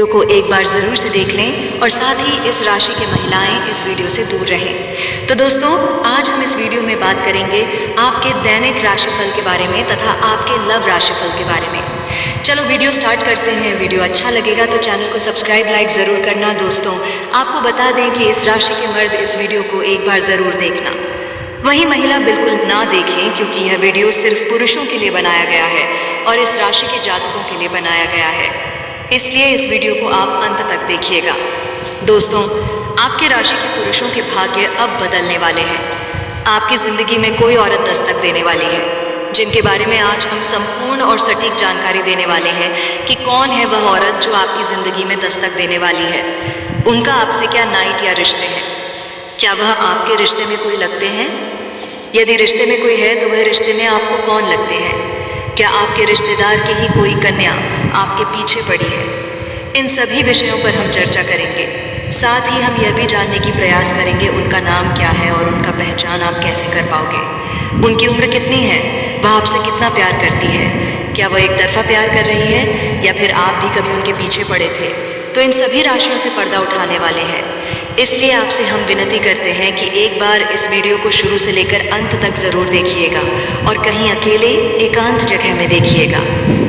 Video को एक बार ज़रूर से देख लें और साथ ही इस राशि के महिलाएं इस वीडियो से दूर रहें। तो दोस्तों, आज हम इस वीडियो में बात करेंगे आपके दैनिक राशिफल के बारे में तथा आपके लव राशिफल के बारे में। चलो वीडियो स्टार्ट करते हैं। वीडियो अच्छा लगेगा तो चैनल को सब्सक्राइब लाइक ज़रूर करना। दोस्तों, आपको बता दें कि इस राशि के मर्द इस वीडियो को एक बार ज़रूर देखना, वही महिला बिल्कुल ना देखें, क्योंकि यह वीडियो सिर्फ पुरुषों के लिए बनाया गया है और इस राशि के जातकों के लिए बनाया गया है, इसलिए इस वीडियो को आप अंत तक देखिएगा। दोस्तों, आपके राशि के पुरुषों के भाग्य अब बदलने वाले हैं। आपकी ज़िंदगी में कोई औरत दस्तक देने वाली है, जिनके बारे में आज हम संपूर्ण और सटीक जानकारी देने वाले हैं कि कौन है वह औरत जो आपकी ज़िंदगी में दस्तक देने वाली है। उनका आपसे क्या नाइट या रिश्ते हैं? क्या वह आपके रिश्ते में कोई लगते हैं? यदि रिश्ते में कोई है तो वह रिश्ते में आपको कौन लगते हैं? क्या आपके रिश्तेदार की ही कोई कन्या आपके पीछे पड़ी है? इन सभी विषयों पर हम चर्चा करेंगे। साथ ही हम यह भी जानने की प्रयास करेंगे उनका नाम क्या है और उनका पहचान आप कैसे कर पाओगे। उनकी उम्र कितनी है? वह आपसे कितना प्यार करती है? क्या वह एक तरफा प्यार कर रही है या फिर आप भी कभी उनके पीछे पड़े थे? तो इन सभी राशियों से पर्दा उठाने वाले हैं, इसलिए आपसे हम विनती करते हैं कि एक बार इस वीडियो को शुरू से लेकर अंत तक ज़रूर देखिएगा और कहीं अकेले एकांत जगह में देखिएगा।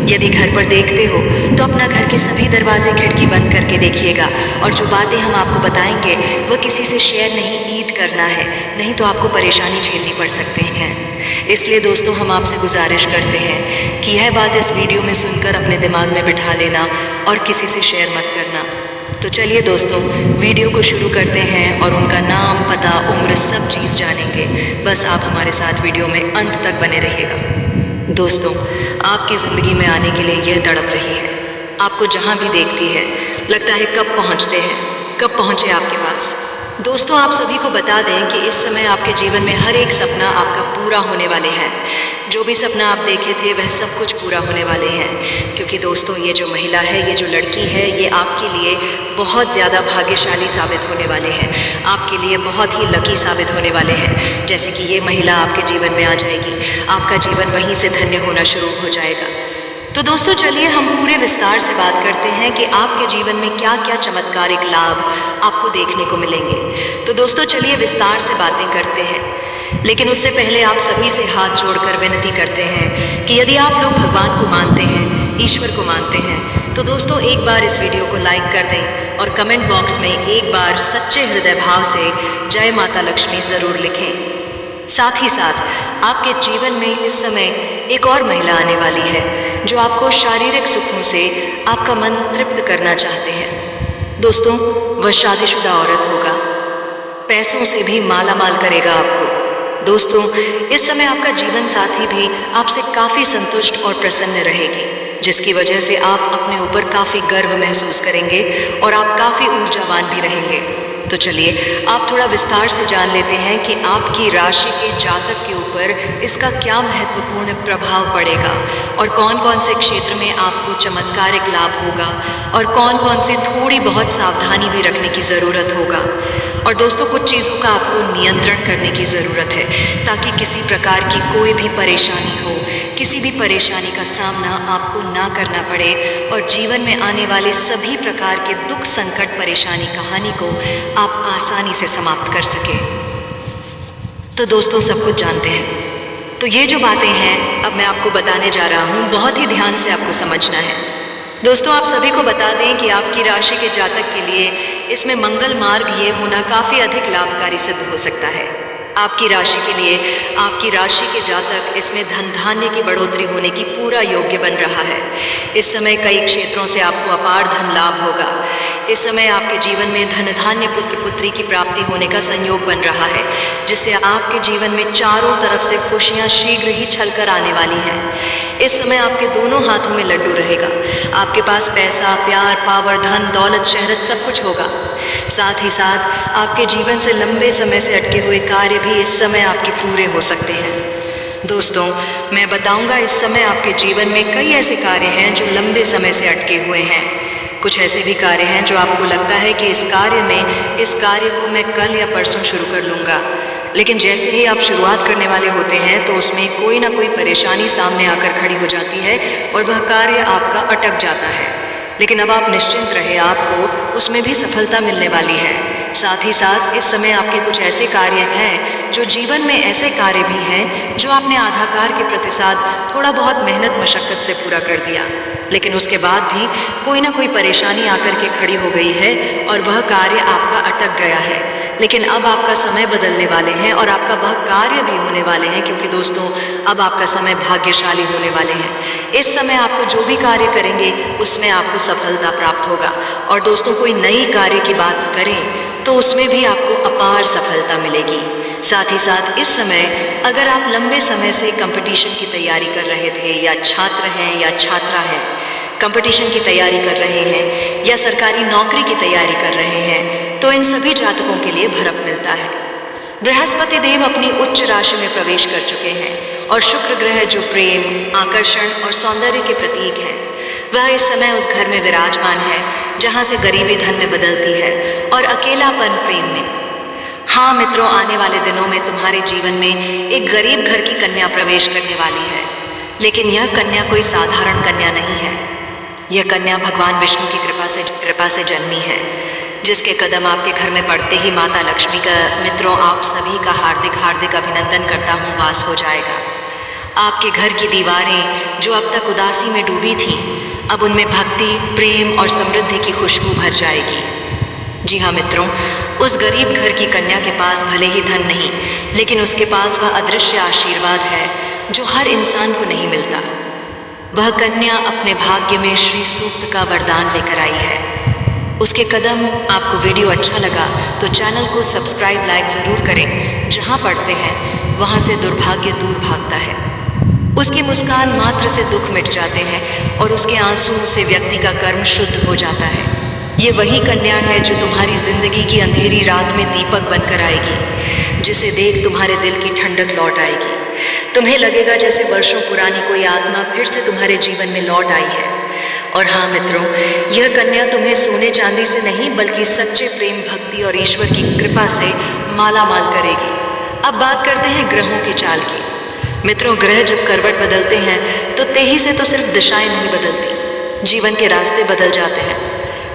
यदि घर पर देखते हो तो अपना घर के सभी दरवाजे खिड़की बंद करके देखिएगा और जो बातें हम आपको बताएंगे वह किसी से शेयर नहीं ईद करना है, नहीं तो आपको परेशानी झेलनी पड़ सकते हैं। इसलिए दोस्तों, हम आपसे गुजारिश करते हैं कि यह बात इस वीडियो में सुनकर अपने दिमाग में बिठा लेना और किसी से शेयर मत करना। तो चलिए दोस्तों, वीडियो को शुरू करते हैं और उनका नाम, पता, उम्र सब चीज़ जानेंगे। बस आप हमारे साथ वीडियो में अंत तक बने रहिएगा। दोस्तों, आपकी ज़िंदगी में आने के लिए यह तड़प रही है। आपको जहाँ भी देखती है लगता है कब पहुँचते हैं, कब पहुँचे आपके पास। दोस्तों, आप सभी को बता दें कि इस समय आपके जीवन में हर एक सपना आपका पूरा होने वाले हैं। जो भी सपना आप देखे थे वह सब कुछ पूरा होने वाले हैं, क्योंकि दोस्तों, ये जो महिला है, ये जो लड़की है, ये आपके लिए बहुत ज़्यादा भाग्यशाली साबित होने वाले हैं, आपके लिए बहुत ही लकी साबित होने वाले हैं। जैसे कि ये महिला आपके जीवन में आ जाएगी, आपका जीवन वहीं से धन्य होना शुरू हो जाएगा। तो दोस्तों, चलिए हम पूरे विस्तार से बात करते हैं कि आपके जीवन में क्या क्या चमत्कारिक लाभ आपको देखने को मिलेंगे। तो दोस्तों, चलिए विस्तार से बातें करते हैं, लेकिन उससे पहले आप सभी से हाथ जोड़कर विनती करते हैं कि यदि आप लोग भगवान को मानते हैं, ईश्वर को मानते हैं, तो दोस्तों एक बार इस वीडियो को लाइक कर दें और कमेंट बॉक्स में एक बार सच्चे हृदय भाव से जय माता लक्ष्मी ज़रूर लिखें। साथ ही साथ आपके जीवन में इस समय एक और महिला आने वाली है जो आपको शारीरिक सुखों से आपका मन तृप्त करना चाहते हैं। दोस्तों, वह शादीशुदा औरत होगा, पैसों से भी माला माल करेगा आपको। दोस्तों, इस समय आपका जीवन साथी भी आपसे काफ़ी संतुष्ट और प्रसन्न रहेगी, जिसकी वजह से आप अपने ऊपर काफ़ी गर्व महसूस करेंगे और आप काफ़ी ऊर्जावान भी रहेंगे। तो चलिए आप थोड़ा विस्तार से जान लेते हैं कि आपकी राशि के जातक के ऊपर इसका क्या महत्वपूर्ण प्रभाव पड़ेगा और कौन कौन से क्षेत्र में आपको चमत्कारिक लाभ होगा और कौन कौन से थोड़ी बहुत सावधानी भी रखने की ज़रूरत होगा। और दोस्तों, कुछ चीज़ों का आपको नियंत्रण करने की ज़रूरत है ताकि किसी प्रकार की कोई भी परेशानी हो, किसी भी परेशानी का सामना आपको ना करना पड़े और जीवन में आने वाले सभी प्रकार के दुख, संकट, परेशानी, कहानी को आप आसानी से समाप्त कर सके। तो दोस्तों, सब कुछ जानते हैं। तो ये जो बातें हैं अब मैं आपको बताने जा रहा हूँ, बहुत ही ध्यान से आपको समझना है। दोस्तों, आप सभी को बता दें कि आपकी राशि के जातक के लिए इसमें मंगल मार्ग ये होना काफ़ी अधिक लाभकारी सिद्ध हो सकता है। आपकी राशि के लिए आपकी राशि के जातक इसमें धन धान्य की बढ़ोतरी होने की पूरा योग्य बन रहा है। इस समय कई क्षेत्रों से आपको अपार धन लाभ होगा। इस समय आपके जीवन में धन धान्य, पुत्र पुत्री की प्राप्ति होने का संयोग बन रहा है, जिससे आपके जीवन में चारों तरफ से खुशियां शीघ्र ही छलकर आने वाली हैं। इस समय आपके दोनों हाथों में लड्डू रहेगा। आपके पास पैसा, प्यार, पावर, धन, दौलत, शहरत सब कुछ होगा। साथ ही साथ आपके जीवन से लंबे समय से अटके हुए कार्य भी इस समय आपके पूरे हो सकते हैं। दोस्तों, मैं बताऊंगा इस समय आपके जीवन में कई ऐसे कार्य हैं जो लंबे समय से अटके हुए हैं। कुछ ऐसे भी कार्य हैं जो आपको लगता है कि इस कार्य को मैं कल या परसों शुरू कर लूँगा, लेकिन जैसे ही आप शुरुआत करने वाले होते हैं तो उसमें कोई ना कोई परेशानी सामने आकर खड़ी हो जाती है और वह कार्य आपका अटक जाता है। लेकिन अब आप निश्चिंत रहे, आपको उसमें भी सफलता मिलने वाली है। साथ ही साथ इस समय आपके कुछ ऐसे कार्य हैं जो जीवन में ऐसे कार्य भी हैं जो आपने आधाकार के प्रतिसाद थोड़ा बहुत मेहनत मशक्कत से पूरा कर दिया, लेकिन उसके बाद भी कोई ना कोई परेशानी आकर के खड़ी हो गई है और वह कार्य आपका अटक गया है। लेकिन अब आपका समय बदलने वाले हैं और आपका वह कार्य भी होने वाले हैं, क्योंकि दोस्तों अब आपका समय भाग्यशाली होने वाले हैं। इस समय आपको जो भी कार्य करेंगे उसमें आपको सफलता प्राप्त होगा। और दोस्तों कोई नई कार्य की बात करें तो उसमें भी आपको अपार सफलता मिलेगी। साथ ही साथ इस समय अगर आप लंबे समय से कंपटीशन की तैयारी कर रहे थे, या छात्र हैं या छात्रा हैं, कंपटीशन की तैयारी कर रहे हैं या सरकारी नौकरी की तैयारी कर रहे हैं, तो इन सभी जातकों के लिए भरप मिलता है। बृहस्पति देव अपनी उच्च राशि में प्रवेश कर चुके हैं और शुक्र ग्रह जो प्रेम, आकर्षण और सौंदर्य के प्रतीक हैं, वह इस समय उस घर में विराजमान है जहां से गरीबी धन में बदलती है और अकेलापन प्रेम में। हाँ मित्रों, आने वाले दिनों में तुम्हारे जीवन में एक गरीब घर की कन्या प्रवेश करने वाली है, लेकिन यह कन्या कोई साधारण कन्या नहीं है। यह कन्या भगवान विष्णु की कृपा से जन्मी है, जिसके कदम आपके घर में पड़ते ही माता लक्ष्मी का, मित्रों आप सभी का हार्दिक हार्दिक अभिनंदन करता हूँ, वास हो जाएगा। आपके घर की दीवारें जो अब तक उदासी में डूबी थीं, अब उनमें भक्ति, प्रेम और समृद्धि की खुशबू भर जाएगी। जी हाँ मित्रों, उस गरीब घर की कन्या के पास भले ही धन नहीं, लेकिन उसके पास वह अदृश्य आशीर्वाद है जो हर इंसान को नहीं मिलता। वह कन्या अपने भाग्य में श्री सूक्त का वरदान लेकर आई है। उसके कदम, आपको वीडियो अच्छा लगा तो चैनल को सब्सक्राइब, लाइक ज़रूर करें। जहाँ पढ़ते हैं वहाँ से दुर्भाग्य दूर भागता है। उसकी मुस्कान मात्र से दुख मिट जाते हैं और उसके आंसुओं से व्यक्ति का कर्म शुद्ध हो जाता है। ये वही कन्या है जो तुम्हारी जिंदगी की अंधेरी रात में दीपक बनकर आएगी, जिसे देख तुम्हारे दिल की ठंडक लौट आएगी। तुम्हें लगेगा जैसे वर्षों पुरानी कोई आत्मा फिर से तुम्हारे जीवन में लौट आई है। और हाँ मित्रों, यह कन्या तुम्हें सोने चांदी से नहीं बल्कि सच्चे प्रेम, भक्ति और ईश्वर की कृपा से माला माल करेगी। अब बात करते हैं ग्रहों की चाल की। मित्रों, ग्रह जब करवट बदलते हैं तो तेजी से तो सिर्फ दिशाएं नहीं बदलती, जीवन के रास्ते बदल जाते हैं।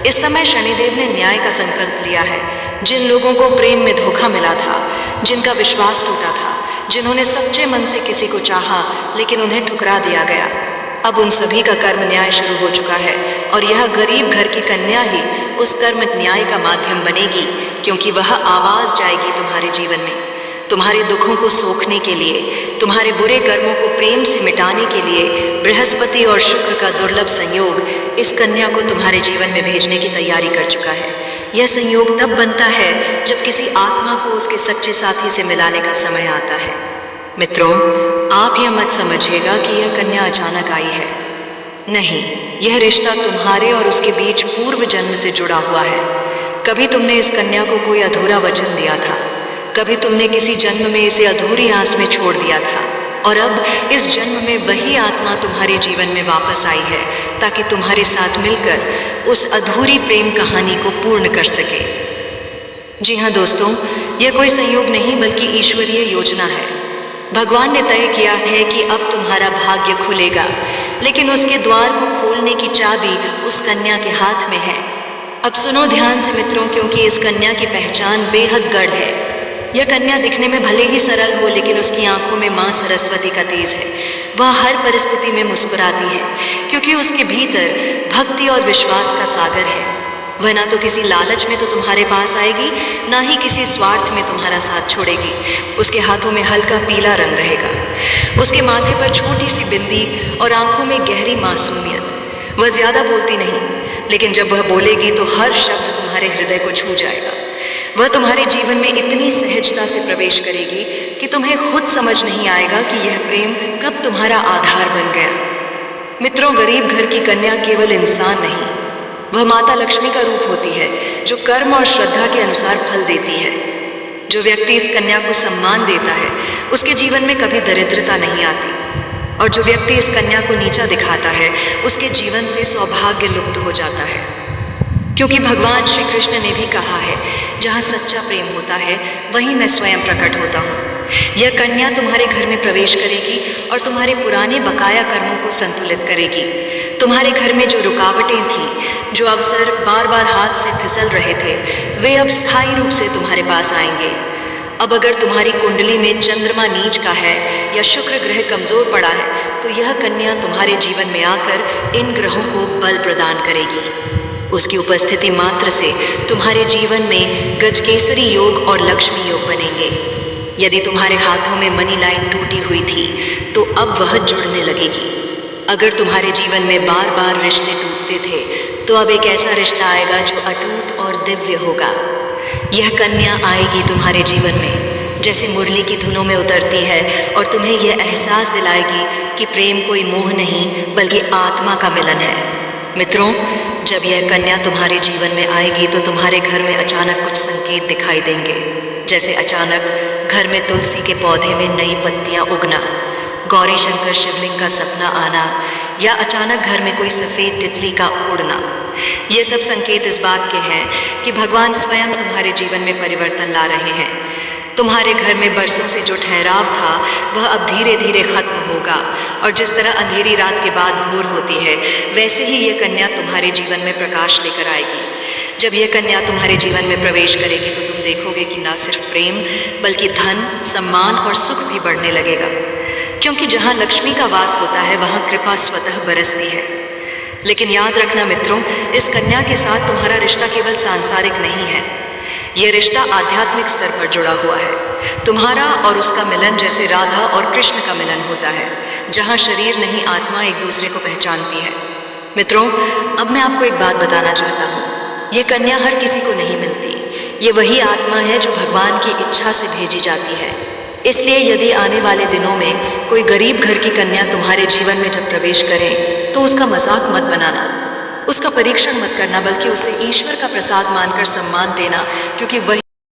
इस समय शनिदेव ने न्याय का संकल्प लिया है। जिन लोगों को प्रेम में धोखा मिला था, जिनका विश्वास टूटा था, जिन्होंने सच्चे मन से किसी को चाहा लेकिन उन्हें ठुकरा दिया गया, अब उन सभी का कर्म न्याय शुरू हो चुका है। और यह गरीब घर की कन्या ही उस कर्म न्याय का माध्यम बनेगी, क्योंकि वह आवाज जाएगी तुम्हारे जीवन में, तुम्हारे दुखों को सोखने के लिए, तुम्हारे बुरे कर्मों को प्रेम से मिटाने के लिए। बृहस्पति और शुक्र का दुर्लभ संयोग इस कन्या को तुम्हारे जीवन में भेजने की तैयारी कर चुका है। यह संयोग तब बनता है जब किसी आत्मा को उसके सच्चे साथी से मिलाने का समय आता है। मित्रों, आप यह मत समझिएगा कि यह कन्या अचानक आई है। नहीं, यह रिश्ता तुम्हारे और उसके बीच पूर्व जन्म से जुड़ा हुआ है। कभी तुमने इस कन्या को कोई अधूरा वचन दिया था, कभी तुमने किसी जन्म में इसे अधूरी आस में छोड़ दिया था, और अब इस जन्म में वही आत्मा तुम्हारे जीवन में वापस आई है ताकि तुम्हारे साथ मिलकर उस अधूरी प्रेम कहानी को पूर्ण कर सके। जी हाँ दोस्तों, यह कोई संयोग नहीं बल्कि ईश्वरीय योजना है। भगवान ने तय किया है कि अब तुम्हारा भाग्य खुलेगा, लेकिन उसके द्वार को खोलने की चाबी उस कन्या के हाथ में है। अब सुनो ध्यान से मित्रों, क्योंकि इस कन्या की पहचान बेहद गढ़ है। यह कन्या दिखने में भले ही सरल हो, लेकिन उसकी आंखों में माँ सरस्वती का तेज है। वह हर परिस्थिति में मुस्कुराती है, क्योंकि उसके भीतर भक्ति और विश्वास का सागर है। वह ना तो किसी लालच में तो तुम्हारे पास आएगी, ना ही किसी स्वार्थ में तुम्हारा साथ छोड़ेगी। उसके हाथों में हल्का पीला रंग रहेगा, उसके माथे पर छोटी सी बिंदी और आंखों में गहरी मासूमियत। वह ज्यादा बोलती नहीं, लेकिन जब वह बोलेगी तो हर शब्द तुम्हारे हृदय को छू जाएगा। वह तुम्हारे जीवन में इतनी सहजता से प्रवेश करेगी कि तुम्हें खुद समझ नहीं आएगा कि यह प्रेम कब तुम्हारा आधार बन गया। मित्रों, गरीब घर की कन्या केवल इंसान नहीं, वह माता लक्ष्मी का रूप होती है, जो कर्म और श्रद्धा के अनुसार फल देती है। जो व्यक्ति इस कन्या को सम्मान देता है, उसके जीवन में कभी दरिद्रता नहीं आती, और जो व्यक्ति इस कन्या को नीचा दिखाता है, उसके जीवन से सौभाग्य लुप्त हो जाता है। क्योंकि भगवान श्री कृष्ण ने भी कहा है, जहाँ सच्चा प्रेम होता है वहीं मैं स्वयं प्रकट होता हूँ। यह कन्या तुम्हारे घर में प्रवेश करेगी और तुम्हारे पुराने बकाया कर्मों को संतुलित करेगी। तुम्हारे घर में जो रुकावटें थीं, जो अवसर बार बार हाथ से फिसल रहे थे, वे अब स्थायी रूप से तुम्हारे पास आएंगे। अब अगर तुम्हारी कुंडली में चंद्रमा नीच का है या शुक्र ग्रह कमजोर पड़ा है, तो यह कन्या तुम्हारे जीवन में आकर इन ग्रहों को बल प्रदान करेगी। उसकी उपस्थिति मात्र से तुम्हारे जीवन में गजकेसरी योग और लक्ष्मी योग बनेंगे। यदि तुम्हारे हाथों में मनी लाइन टूटी हुई थी, तो अब वह जुड़ने लगेगी। अगर तुम्हारे जीवन में बार बार रिश्ते टूटते थे, तो अब एक ऐसा रिश्ता आएगा जो अटूट और दिव्य होगा। यह कन्या आएगी तुम्हारे जीवन में जैसे मुरली की धुनों में उतरती है और तुम्हें यह एहसास दिलाएगी कि प्रेम कोई मोह नहीं बल्कि आत्मा का मिलन है। मित्रों, जब यह कन्या तुम्हारे जीवन में आएगी तो तुम्हारे घर में अचानक कुछ संकेत दिखाई देंगे, जैसे अचानक घर में तुलसी के पौधे में नई पत्तियां उगना, गौरी शंकर शिवलिंग का सपना आना या अचानक घर में कोई सफ़ेद तितली का उड़ना। ये सब संकेत इस बात के हैं कि भगवान स्वयं तुम्हारे जीवन में परिवर्तन ला रहे हैं। तुम्हारे घर में बरसों से जो ठहराव था वह अब धीरे धीरे खत्म होगा, और जिस तरह अंधेरी रात के बाद भोर होती है, वैसे ही ये कन्या तुम्हारे जीवन में प्रकाश लेकर आएगी। जब यह कन्या तुम्हारे जीवन में प्रवेश करेगी तो तुम देखोगे कि न सिर्फ प्रेम बल्कि धन, सम्मान और सुख भी बढ़ने लगेगा, क्योंकि जहाँ लक्ष्मी का वास होता है वहाँ कृपा स्वतः बरसती है। लेकिन याद रखना मित्रों, इस कन्या के साथ तुम्हारा रिश्ता केवल सांसारिक नहीं है, यह रिश्ता आध्यात्मिक स्तर पर जुड़ा हुआ है। तुम्हारा और उसका मिलन जैसे राधा और कृष्ण का मिलन होता है, जहाँ शरीर नहीं आत्मा एक दूसरे को पहचानती है। मित्रों, अब मैं आपको एक बात बताना चाहता हूँ। ये कन्या हर किसी को नहीं मिलती। ये वही आत्मा है जो भगवान की इच्छा से भेजी जाती है। इसलिए यदि आने वाले दिनों में कोई गरीब घर की कन्या तुम्हारे जीवन में जब प्रवेश करे, तो उसका मजाक मत बनाना, उसका परीक्षण मत करना, बल्कि उसे ईश्वर का प्रसाद मानकर सम्मान देना, क्योंकि वही